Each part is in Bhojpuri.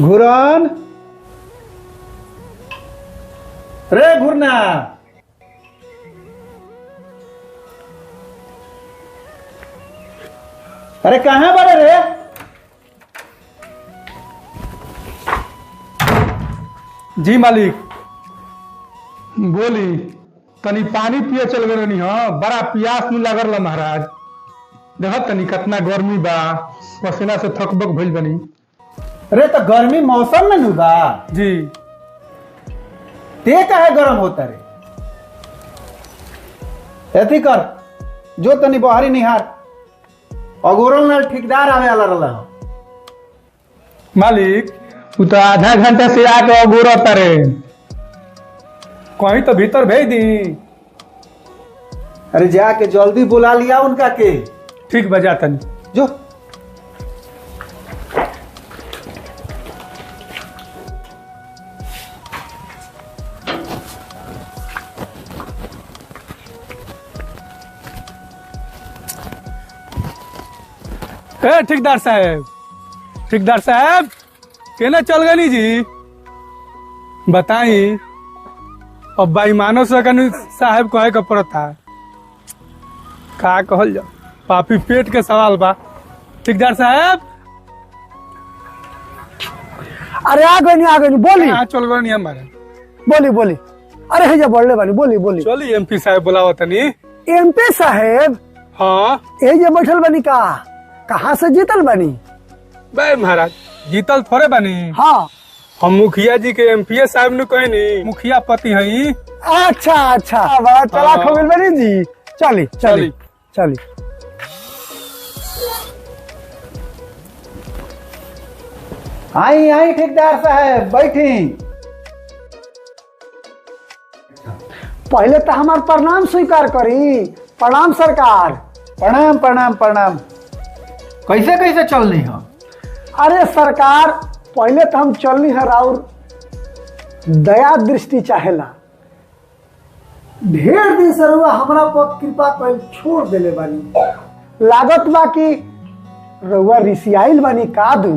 घुरन रे घुरना। अरे कहाँ बड़े रे? जी मालिक। बोली तनी पानी पिए चल गए रहनी। हाँ बड़ा प्यास नहीं लागल ला महाराज। देखत तनी कितना गर्मी बा, पसीना से थकबक भइल बनी। अरे तो गर्मी मौसम में नु बा जी। ते काहे गरम होता रे? ऐसी कर जो तनी बहारी निहार अगोरल ना ठेकेदार आवे वाला रहला हो। मालिक तू तो आधा घंटा से आके अगोरा तारे, कहीं तो भीतर भेज दी। अरे जाके जल्दी बुला लिया उनका के। ठीक बजा तनी जो ए ठेकेदार साहब, ठेकेदार साहब केना चल गनी जी? बताई अब बेईमानों से कनी साहब कहे का पड़ता का कहल जाओ, पापी पेट के सवाल बा। ठेकेदार साहब अरे आ गई बोली। यहाँ चल गनी हमारे। बोली बोली। अरे है जा बोलने वाली, बोली बोली। चली एमपी साहब बुलावा तनी। एमपी साहेब? हाँ यही जे बैठल बनी का? कहाँ से जीतल बनी? बे महाराज जीतल थोड़े बनी। हाँ हम मुखिया जी के एमपी साहब ने कहनी मुखिया पति हई। अच्छा अच्छा, बड़ा चालाक हो गइल बनी जी। चली चली चली। आई आई ठेकेदार साहब बैठी। पहले तो हमार प्रणाम स्वीकार करी। प्रणाम सरकार। प्रणाम प्रणाम प्रणाम। कैसे कैसे चलनी हो? अरे सरकार पहले तो हम चलनी है राउर दया दृष्टि चाहेला। ढेर दिन से रउआ हमरा पर कृपा कर छोड़ देले बानी। लागत बा कि रउआ रिसियाइल बानी का दू।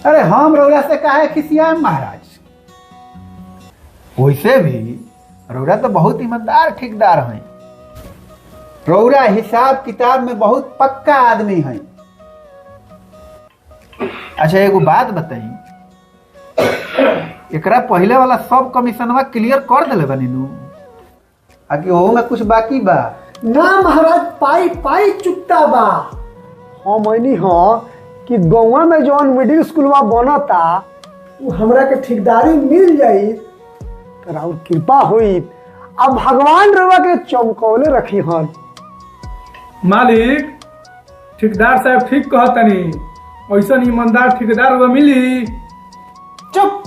अरे हम रउरा से काहे खिसियाए महाराज? वैसे भी रउरा तो बहुत ईमानदार ठेकेदार हैं। रउरा हिसाब किताब में बहुत पक्का आदमी है। अच्छा एगो बात बताई, एकरा पहले वाला सब कमीशनवा क्लियर कर दिले बनी नु? आकि ओहो में कुछ बाकी बा? ना महाराज, पाई पाई चुकता बा। हम ऐनी हो कि गौवा में जौन मिडिल स्कूलवा बनता वो हमरा के ठेकेदारी मिल जाई तो राउर कृपा हुई। अब भगवान रउआ के चमकौले रखी हन। मालिक ठेकेदार साहब ठीक कहतनी, ऐसा ईमानदार ठेकेदार वो मिली। चुप,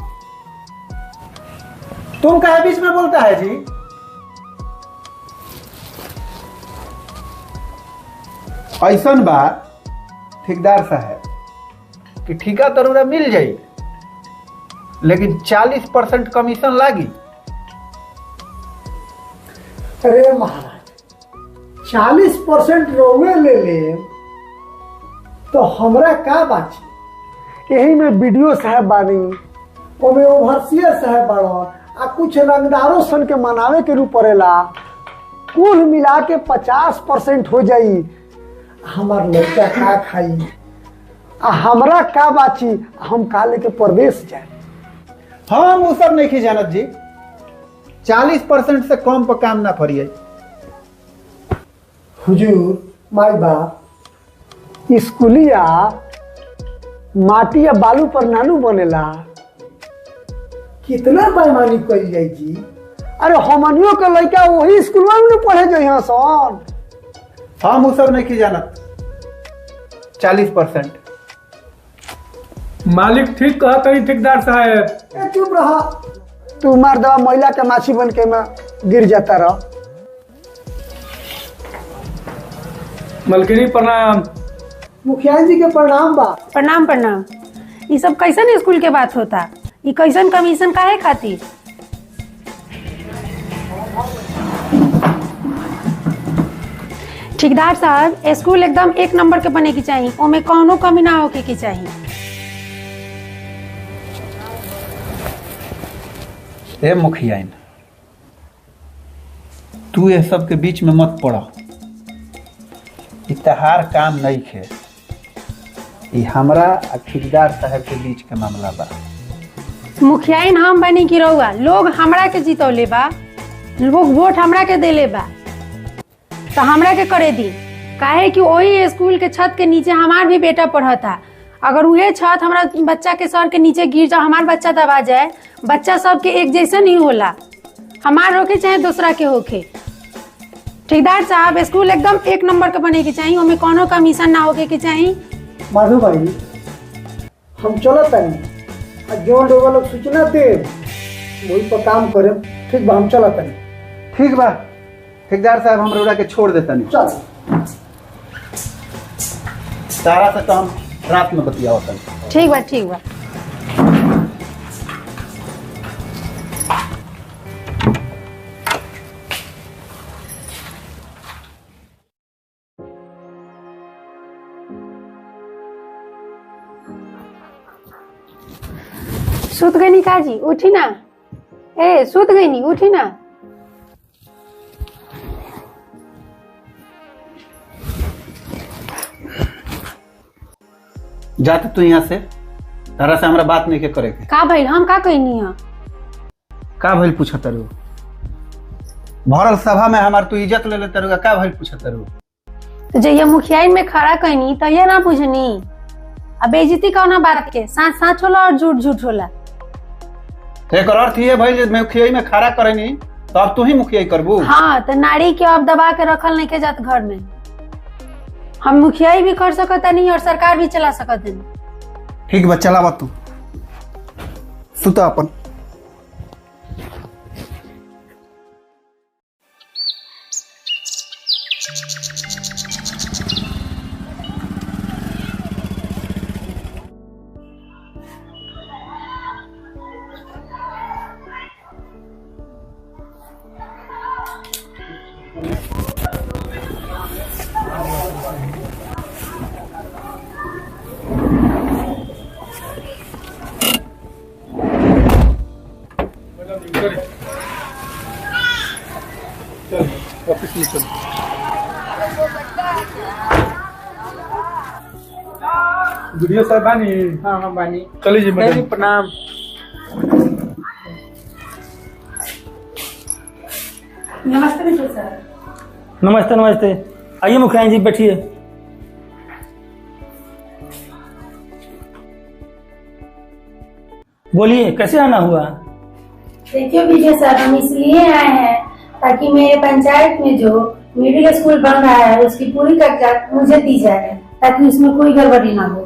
तुम काहे बीच में बोलता है जी? ऐसन बात ठेकेदार साहब कि ठेका तो रउरा मिल जाई, लेकिन 40% कमीशन लागी। अरे महाराज 40% रोवे ले ले तो हमरा का बाची? यही में वीडियो साहब बानी, ओमे ओवरसियर साहब बाड़न, आ कुछ रंगदारों सन के मनावे के रूप पड़ेला। कुल मिला के 50% हो जाई। हमार लड़का का खाई आ हमरा का बाची? हम का लेके परदेश जाए? हम वो सब नहीं जानत जी। 40% से कम पर काम ना फरिए। हुजूर माई बाप, स्कूलिया माटी या बालू पर नानू बनेला। कितना बेईमानी करी जाई जी? अरे हमनियों के लड़का वही स्कूल में पढ़े जाइए सन। हम वो सब नहीं जानत। 40%। मालिक ठीक कहतनी ठेकेदार साहब। ए चुप रहा, तू मार दवा महिला के माछी बन के में गिर जाता रह। मलकिनी प्रणाम। मुखिया जी के प्रणाम बा। प्रणाम प्रणाम। ये सब कैसन स्कूल के बात होता? ये कैसन कमीशन काहे खातिर? ठेकेदार साहब स्कूल एकदम एक नंबर के बने की चाहिए, ओमे कौनो कमी ना होके की चाहिए। ए मुखिया, तू ये सब के बीच में मत पड़ा। इतहार काम नहीं खे, ये हमरा आ ठेकेदार साहब के बीच के मामला बा। मुखियाइन हम बनी की रहुआ, लोग हमरा के जीतौले बा, लोग वोट हमरा के देले बा, तो हमरा के करे दी। काहे कि वही स्कूल के छत के नीचे हमार भी बेटा पढ़ता। अगर वही छत हमारा बच्चा के सर के नीचे गिर जाए, हमार बच्चा दबा जाए, बच्चा सबके एक जैसा नहीं होला, हमार होके चाहे दूसरा के होके। ठेकेदार साहब, स्कूल एकदम एक नंबर के बने के चाहिए, ओमे कोनो कमीशन ना होके के चाहिए। माधु भाई, हम चलत तानी, जो लोग सूचना दे वही पर काम करे। ठीक बा, हम चलत तानी। ठीक बा ठेकेदार साहब, हम रउरा के छोड़ देता नहीं। चल, तारा से तो हम रात में बतियावत तानी। ठीक बा, ठीक बा। सुत गई नी काजी, उठी ना। ए सुत गई नी, उठी ना। जाते तू यहाँ से, तारा से हमरा बात नहीं के करे के। का भइल, हम का कहनी है? का भइल पूछत रू? भरल सभा में हमार तू इज्जत ले लेते रू, का भइल पूछत रू? तो जैया मुखियाइन में खड़ा कहनी तो ये ना पूछनी। अब बेइज्जती कौना बात के? साँच साँच होला और झूठ झूठ होला। एक अर्थ ये भाई मुखिया में खड़ा करे नहीं, तो अब तू ही मुखिया करबू। हाँ, तो नारी के अब दबा के रखल नहीं के जात घर में। हम मुखियाई भी कर सकत नहीं और सरकार भी चला सकत नहीं। ठीक बा, चलावा तू सुता अपन। ऑफिस में चलो। वीडियो साहब बानी? हाँ हाँ बानी। चलिए जी मैडम। प्रणाम। नमस्ते सर। नमस्ते नमस्ते, आइए मुखिया जी बैठिए। बोलिए, कैसे आना हुआ? देखिए विजय सर, हम इसलिए आए हैं ताकि मेरे पंचायत में जो मिडिल स्कूल बन रहा है उसकी पूरी कागजात मुझे दी जाए, ताकि उसमें कोई गड़बड़ी ना हो।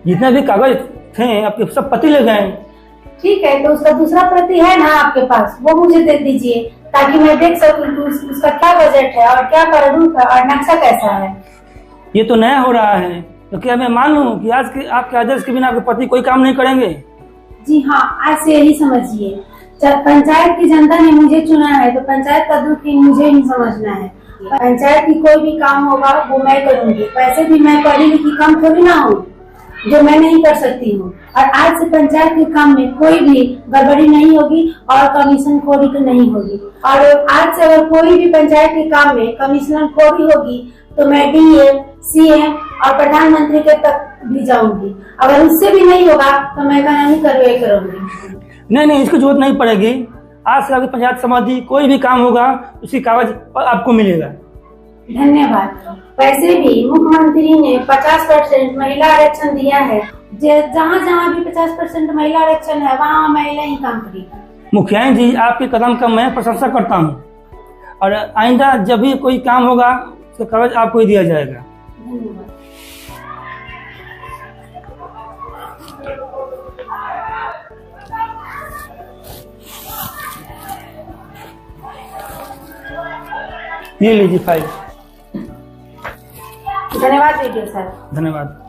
जितने भी कागज थे आपके सब पति ले गए। ठीक है, तो उसका दूसरा प्रति है ना आपके पास, वो मुझे दे दीजिए ताकि मैं देख सकूं कि उसका क्या बजट है और क्या प्रारूप है और नक्शा कैसा है। ये तो नया हो रहा है, तो क्या मैं मान लूं कि आज के आपके आदेश के बिना आपके पति कोई काम नहीं करेंगे? जी हाँ, आज से यही समझिए। जब पंचायत की जनता ने मुझे चुना है तो पंचायत का दुख ही मुझे ही समझना है। पंचायत की कोई भी काम होगा वो मैं करूंगी। वैसे भी मैं पढ़ी लिखी कम थोड़ी ना हूँ जो मैं नहीं कर सकती हूँ। और आज से पंचायत के काम में कोई भी गड़बड़ी नहीं होगी और कमीशन खोरी तो नहीं होगी। और आज से अगर कोई भी पंचायत के काम में कमीशन खोरी होगी तो मैं डीएम, सीएम और प्रधानमंत्री के तक भी जाऊंगी। अगर उससे भी नहीं होगा तो मैं कानूनी कार्रवाई करूंगी। नहीं, इसकी जरूरत नहीं पड़ेगी। आज से आपकी पंचायत संबंधी कोई भी काम होगा उसकी कागज आपको मिलेगा। धन्यवाद। वैसे भी मुख्यमंत्री ने 50% महिला आरक्षण दिया है। जहाँ जहाँ भी 50% महिला आरक्षण है वहाँ महिला ही काम करेगी। मुखिया जी, आपके कदम का मैं प्रशंसा करता हूँ और आइंदा जब भी कोई काम होगा उसका कागज आपको ही दिया जाएगा। धन्यवाद। ये लीजिए फाइल। धन्यवाद विजय सर। धन्यवाद।